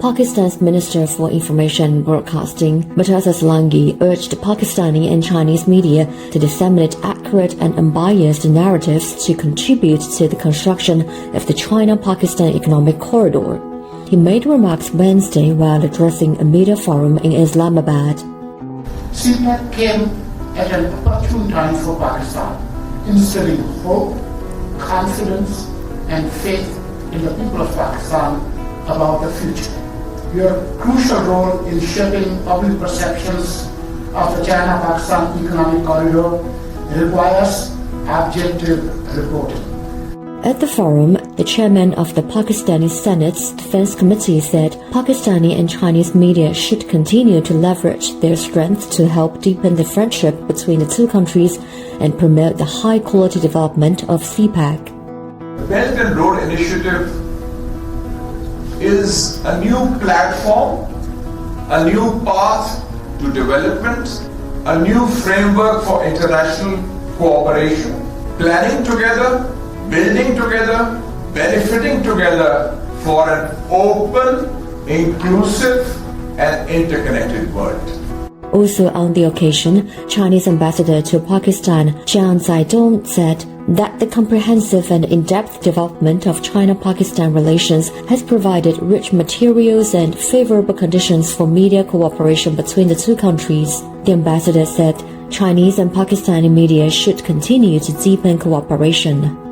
Pakistan's Minister for Information and Broadcasting, Merteza Sولنگی, urged Pakistani and Chinese media to disseminate accurate and unbiased narratives to contribute to the construction of the China-Pakistan economic corridor. He made remarks Wednesday while addressing a media forum in Islamabad. Sykta came at an opportune time for Pakistan, instilling hope, confidence, and faith in the people of Pakistan about the future. Your crucial role in shaping public perceptions of the China-Pakistan economic corridor requires objective reporting. At the forum, the chairman of the Pakistani Senate's Defense Committee said Pakistani and Chinese media should continue to leverage their strength to help deepen the friendship between the two countries and promote the high-quality development of CPAC. The Belt and Road Initiative is a new platform, a new path to development, a new framework for international cooperation, planning together, building together, benefiting together for an open, inclusive, and interconnected world. Also on the occasion, Chinese ambassador to Pakistan, Jiang Zaidong, said that the comprehensive and in-depth development of China-Pakistan relations has provided rich materials and favorable conditions for media cooperation between the two countries. The ambassador said Chinese and Pakistani media should continue to deepen cooperation.